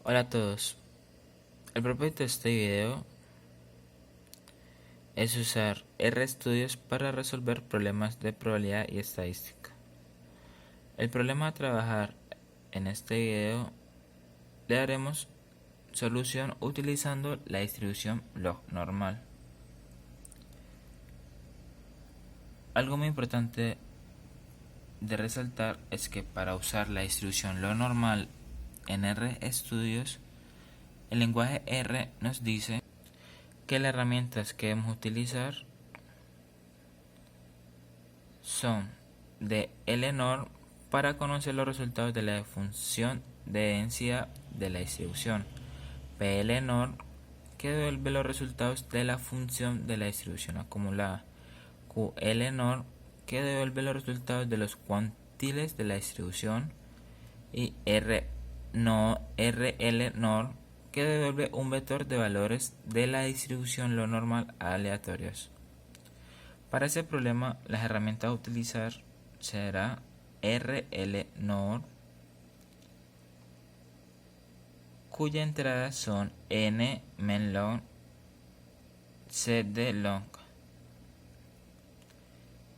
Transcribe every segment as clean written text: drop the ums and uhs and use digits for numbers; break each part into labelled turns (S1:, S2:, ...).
S1: Hola a todos. El propósito de este video es usar RStudios para resolver problemas de probabilidad y estadística. El problema a trabajar en este video le daremos solución utilizando la distribución log normal. Algo muy importante de resaltar es que para usar la distribución log normal en RStudios, el lenguaje R nos dice que las herramientas que debemos utilizar son de LNORM para conocer los resultados de la función de densidad de la distribución, PLNORM que devuelve los resultados de la función de la distribución acumulada, QLNORM que devuelve los resultados de los cuantiles de la distribución y RLNORM que devuelve un vector de valores de la distribución lo normal aleatorios. Para este problema, las herramientas a utilizar será RLNORM, cuya entrada son n, menlog, cdlog.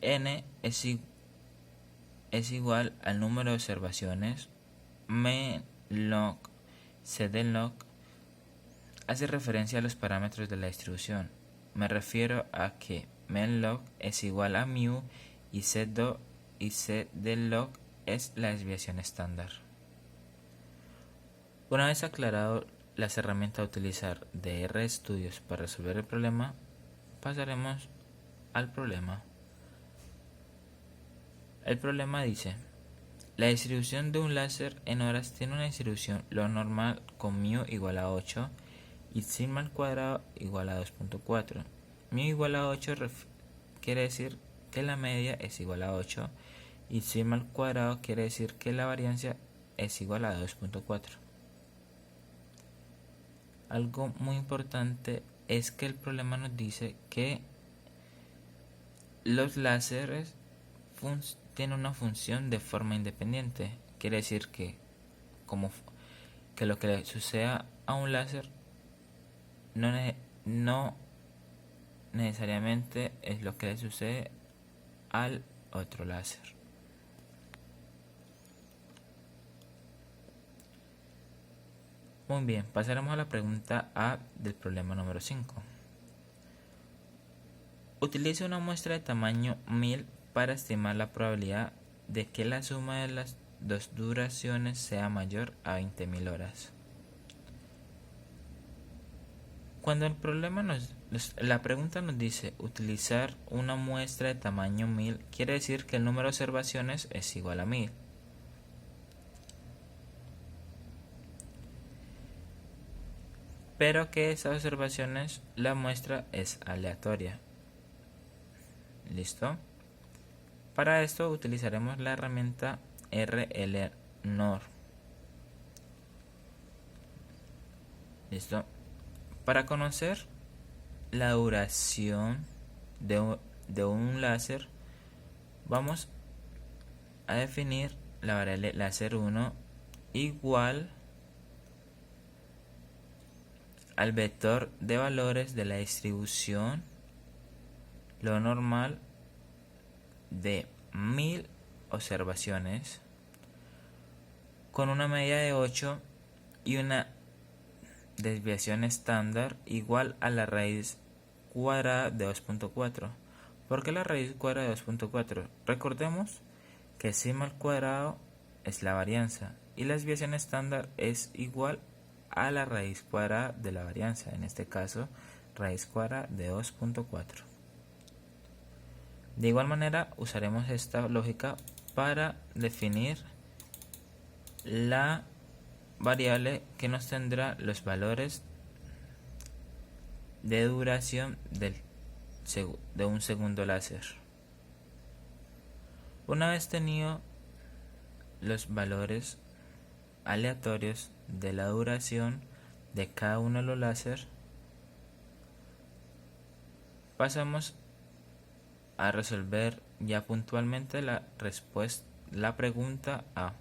S1: N es igual al número de observaciones, menlog, cdlog hace referencia a los parámetros de la distribución. Me refiero a que menlog es igual a mu y cdlog es la desviación estándar. Una vez aclarado las herramientas a utilizar de RStudios para resolver el problema, pasaremos al problema. El problema dice: la distribución de un láser en horas tiene una distribución log normal con mu igual a 8 y sigma al cuadrado igual a 2.4. Mu igual a 8 quiere decir que la media es igual a 8 y sigma al cuadrado quiere decir que la variancia es igual a 2.4. Algo muy importante es que el problema nos dice que los láseres tienen una función de forma independiente. Quiere decir que lo que le suceda a un láser no necesariamente es lo que le sucede al otro láser. Muy bien, pasaremos a la pregunta A del problema número 5. Utilice una muestra de tamaño 1000 para estimar la probabilidad de que la suma de las dos duraciones sea mayor a 20.000 horas. Cuando la pregunta nos dice utilizar una muestra de tamaño 1000, quiere decir que el número de observaciones es igual a 1000. Pero que esas observaciones, la muestra es aleatoria. ¿Listo? Para esto utilizaremos la herramienta RLNORM. ¿Listo? Para conocer la duración de un láser, vamos a definir la variable láser 1 igual al vector de valores de la distribución lo normal de 1000 observaciones con una media de 8 y una desviación estándar igual a la raíz cuadrada de 2.4. ¿Por qué la raíz cuadrada de 2.4? Recordemos que sigma al cuadrado es la varianza y la desviación estándar es igual a la raíz cuadrada de la varianza, en este caso raíz cuadrada de 2.4. De igual manera usaremos esta lógica para definir la variable que nos tendrá los valores de duración de un segundo láser. Una vez tenido los valores aleatorios de la duración de cada uno de los láser, pasamos a resolver ya puntualmente la pregunta A.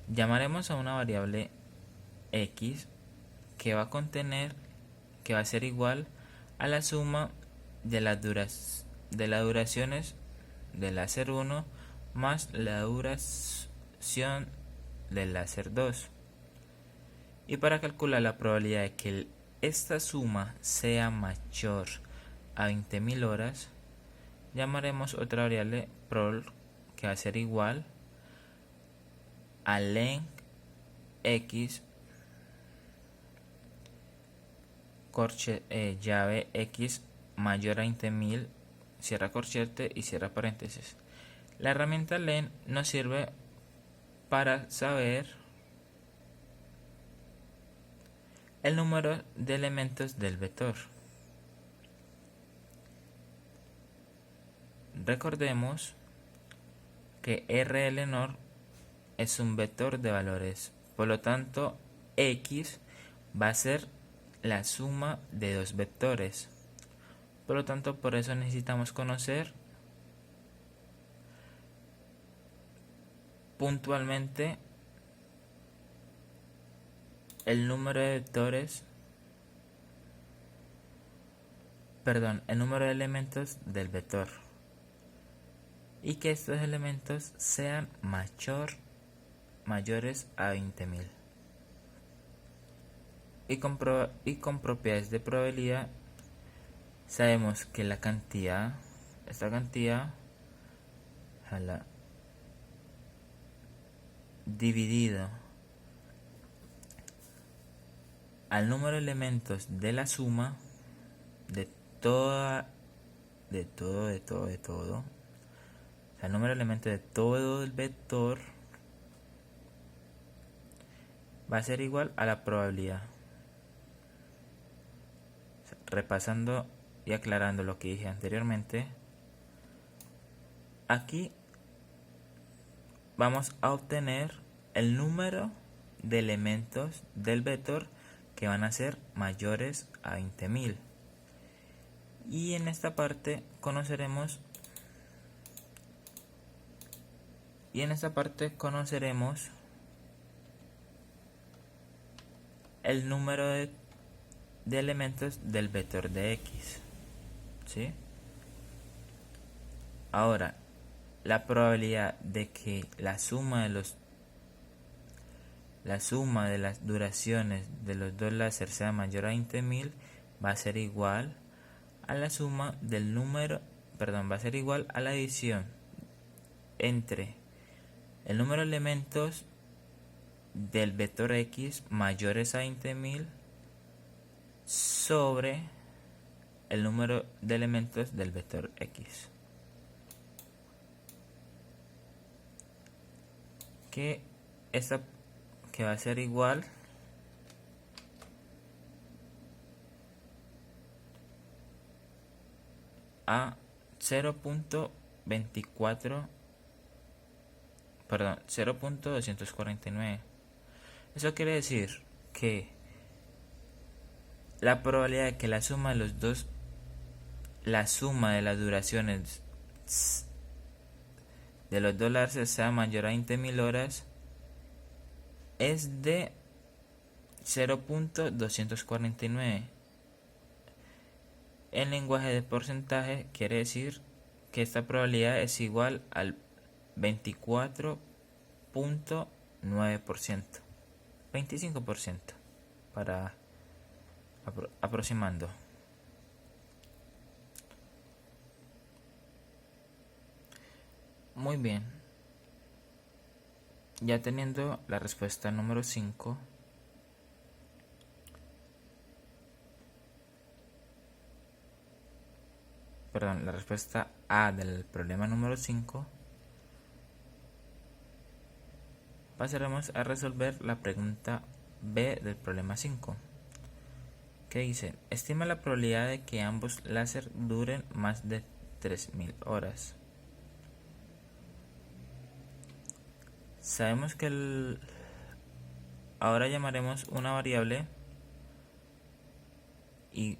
S1: llamaremos a una variable x que va a ser igual a la suma de las duraciones del láser 1 más la duración del láser 2. Y para calcular la probabilidad de que esta suma sea mayor a 20.000 horas, llamaremos otra variable prob que va a ser igual a len x llave x mayor a 20.000, cierra corchete y cierra paréntesis. La herramienta len nos sirve para saber el número de elementos del vector. Recordemos que RLNOR es un vector de valores, por lo tanto x va a ser la suma de dos vectores. Por lo tanto, por eso necesitamos conocer puntualmente el número de elementos del vector, y que estos elementos sean mayores a 20.000. Y con propiedades de probabilidad sabemos que esta cantidad dividido al número de elementos de la suma de todo, o sea, el número de elementos de todo el vector va a ser igual a la probabilidad. Repasando y aclarando lo que dije anteriormente, aquí vamos a obtener el número de elementos del vector que van a ser mayores a 20.000. Y en esta parte conoceremos el número de elementos del vector de x, ¿sí? Ahora, la probabilidad de que la suma de las duraciones de los dos láseres sea mayor a 20.000 va a ser igual a la suma del número, va a ser igual a la adición entre el número de elementos del vector x mayores a 20.000 sobre el número de elementos del vector x, que va a ser igual a 0.249. Eso quiere decir que la probabilidad de que la suma de las duraciones de los dos láseres sea mayor a 20.000 horas es de 0.249. En lenguaje de porcentaje quiere decir que esta probabilidad es igual al 24.9%, 25% para aproximando. Muy bien, ya teniendo la respuesta número 5, la respuesta A del problema número 5, pasaremos a resolver la pregunta B del problema 5, que dice: estima la probabilidad de que ambos láser duren más de 3.000 horas. Sabemos que ahora llamaremos una variable y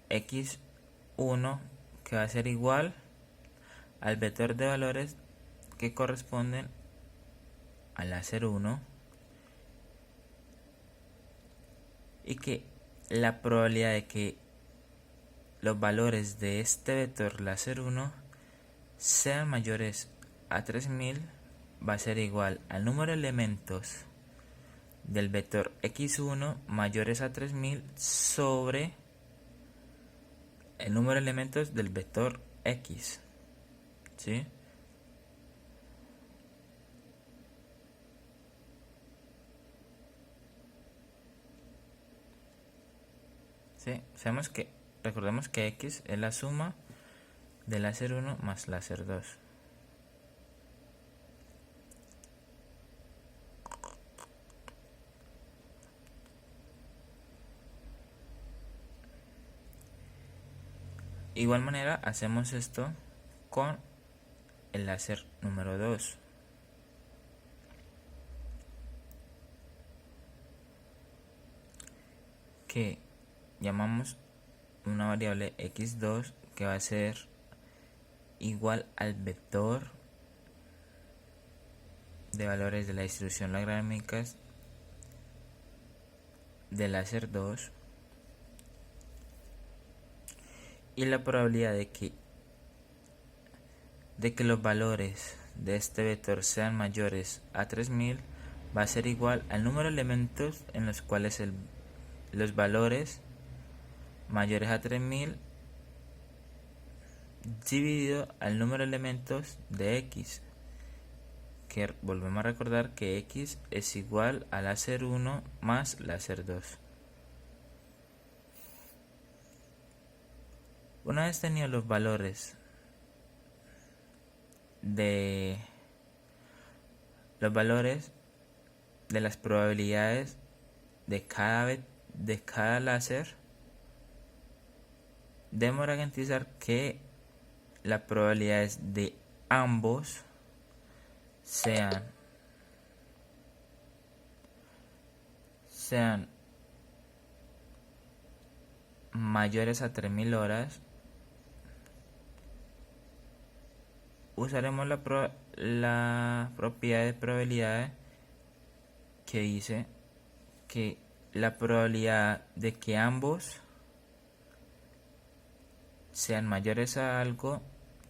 S1: x1 que va a ser igual al vector de valores que corresponden al láser 1 y que la probabilidad de que los valores de este vector láser 1 sean mayores a 3000 va a ser igual al número de elementos del vector x1 mayores a 3000 sobre el número de elementos del vector x. ¿Sí? ¿Sí? Recordemos que x es la suma de láser 1 más láser 2. Igual manera hacemos esto con el láser número 2. Que llamamos una variable x2 que va a ser igual al vector de valores de la distribución logarítmica del láser 2 y la probabilidad de que los valores de este vector sean mayores a 3000 va a ser igual al número de elementos en los cuales los valores mayores a 3000 dividido al número de elementos de x, que volvemos a recordar que x es igual a láser 1 más láser 2. Una vez tenido los valores de las probabilidades de cada láser, debemos garantizar que las probabilidades de ambos sean mayores a 3000 horas. Usaremos la propiedad de probabilidad que dice que la probabilidad de que ambos sean mayores a algo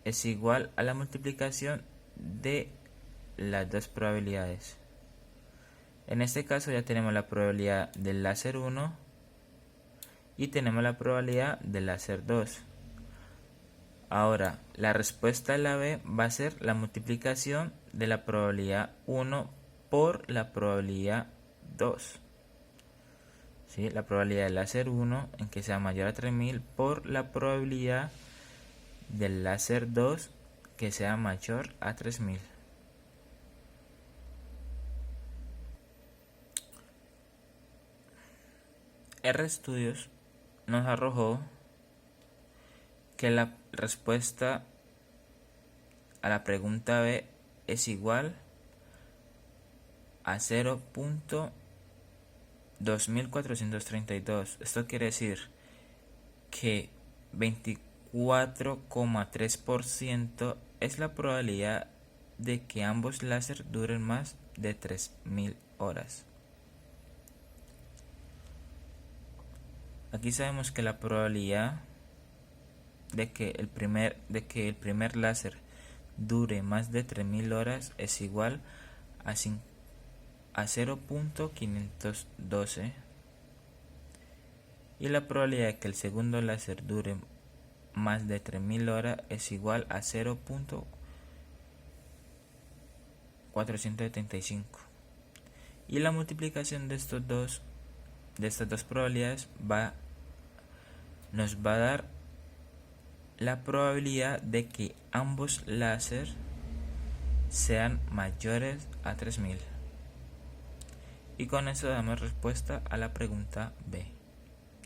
S1: es igual a la multiplicación de las dos probabilidades. En este caso ya tenemos la probabilidad del láser 1 y tenemos la probabilidad del láser 2. Ahora, la respuesta de la B va a ser la multiplicación de la probabilidad 1 por la probabilidad 2. ¿Sí? La probabilidad del láser 1 en que sea mayor a 3000 por la probabilidad del láser 2 que sea mayor a 3000. RStudios nos arrojó que la respuesta a la pregunta B es igual a 0.2432. Esto quiere decir que 24,3% es la probabilidad de que ambos láser duren más de 3000 horas. Aquí sabemos que la probabilidad de que el primer láser dure más de 3000 horas es igual a 0.512 y la probabilidad de que el segundo láser dure más de 3000 horas es igual a 0.475 y la multiplicación de estas dos probabilidades nos va a dar la probabilidad de que ambos láser sean mayores a 3000. Y con eso damos respuesta a la pregunta B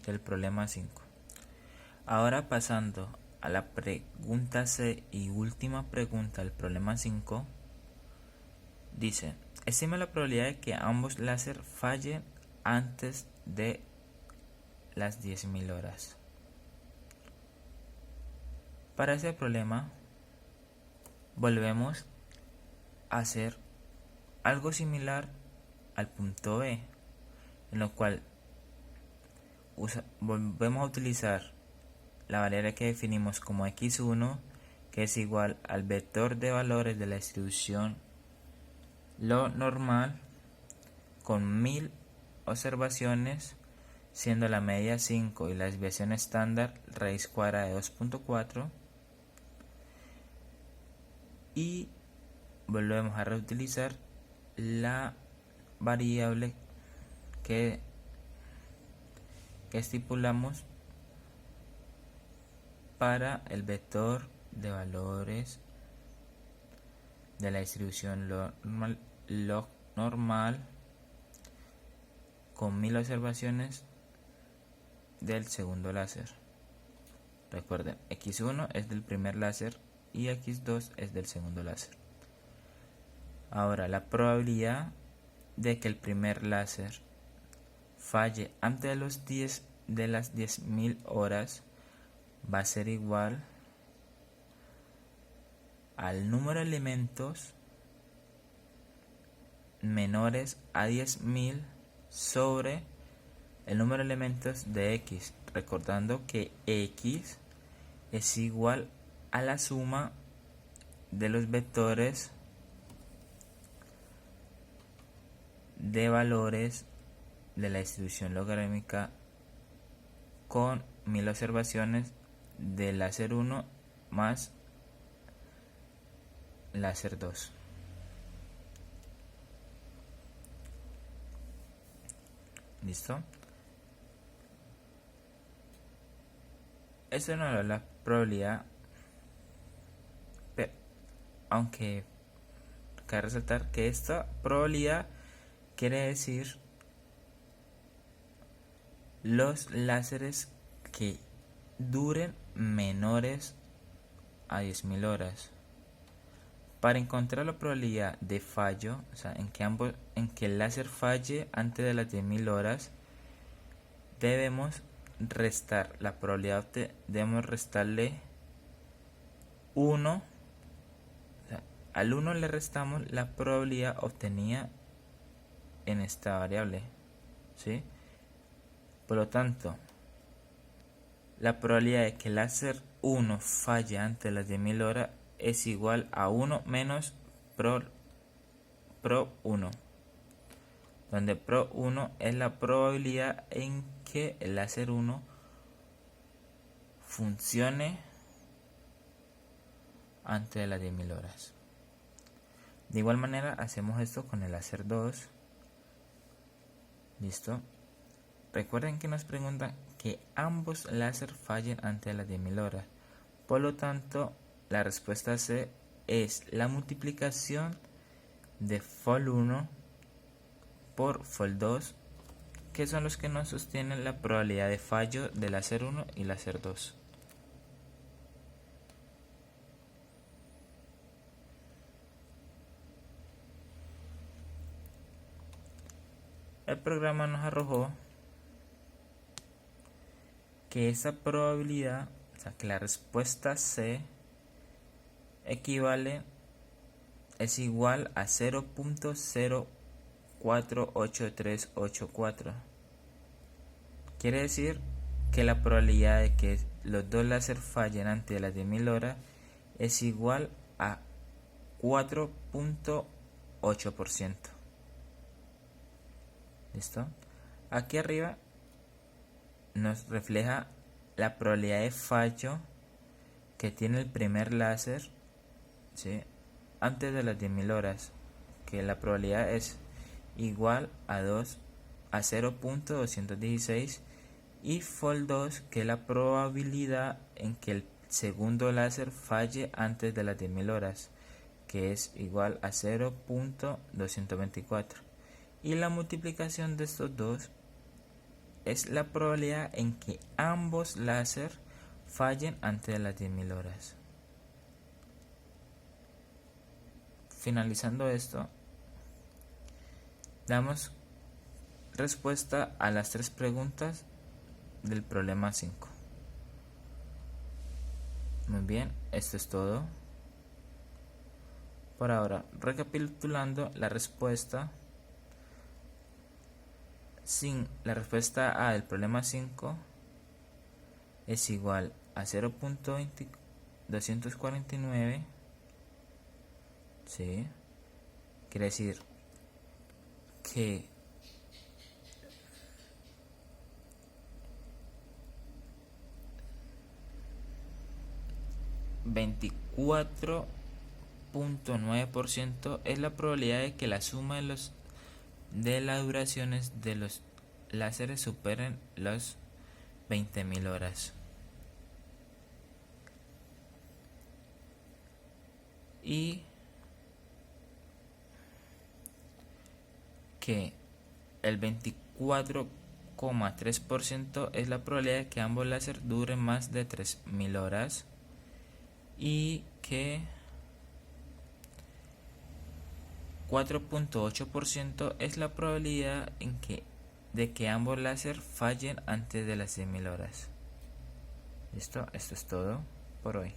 S1: del problema 5. Ahora pasando a la pregunta C y última pregunta del problema 5, dice: estima la probabilidad de que ambos láser fallen antes de las 10.000 horas. Para ese problema volvemos a hacer algo similar al punto B, en lo cual volvemos a utilizar la variable que definimos como x1, que es igual al vector de valores de la distribución lo normal con 1000 observaciones, siendo la media 5 y la desviación estándar raíz cuadrada de 2.4, y volvemos a reutilizar la variable que estipulamos para el vector de valores de la distribución log normal con 1000 observaciones del segundo láser. Recuerden, x1 es del primer láser y x2 es del segundo láser. Ahora, la probabilidad de que el primer láser falle antes de las 10.000 horas va a ser igual al número de elementos menores a 10.000 sobre el número de elementos de x, recordando que x es igual a la suma de los vectores de valores de la distribución logarítmica con 1000 observaciones del láser 1 más láser 2. ¿Listo? Eso no es la probabilidad, pero, aunque cabe resaltar que esta probabilidad quiere decir los láseres que duren menores a 10.000 horas. Para encontrar la probabilidad de fallo, o sea, en que el láser falle antes de las 10.000 horas, debemos restar la probabilidad, debemos restarle 1. O sea, al 1 le restamos la probabilidad obtenida en esta variable, ¿sí? Por lo tanto, la probabilidad de que el láser 1 falle antes de las 10.000 horas es igual a 1 menos pro 1, donde pro 1 es la probabilidad en que el láser 1 funcione antes de las 10.000 horas. De igual manera hacemos esto con el láser 2. ¿Listo? Recuerden que nos preguntan que ambos láser fallen antes de las 10.000 horas. Por lo tanto, la respuesta C es la multiplicación de fold 1 por fold 2, que son los que nos sostienen la probabilidad de fallo de láser 1 y láser 2. El programa nos arrojó que esa probabilidad, o sea, que la respuesta C es igual a 0.048384. Quiere decir que la probabilidad de que los dos láser fallen antes de las 10.000 horas es igual a 4.8%. ¿Listo? Aquí arriba nos refleja la probabilidad de fallo que tiene el primer láser, ¿sí?, antes de las 10.000 horas, que la probabilidad es igual a 0.216, y fold 2, que es la probabilidad en que el segundo láser falle antes de las 10.000 horas, que es igual a 0.224, y la multiplicación de estos dos es la probabilidad en que ambos láser fallen antes de las 10.000 horas. Finalizando esto, damos respuesta a las 3 preguntas del problema 5. Muy bien, esto es todo. Por ahora, recapitulando la respuesta, La respuesta A del problema 5 es igual a 0.249. ¿Sí? Quiere decir que .9% es la probabilidad de que la suma de las duraciones de los láseres superen los 20.000 horas. Y que el 24,3% es la probabilidad de que ambos láseres duren más de 3.000 horas. Y que 4,8% es la probabilidad de que ambos láser fallen antes de las 100.000 horas. ¿Listo? Esto es todo por hoy.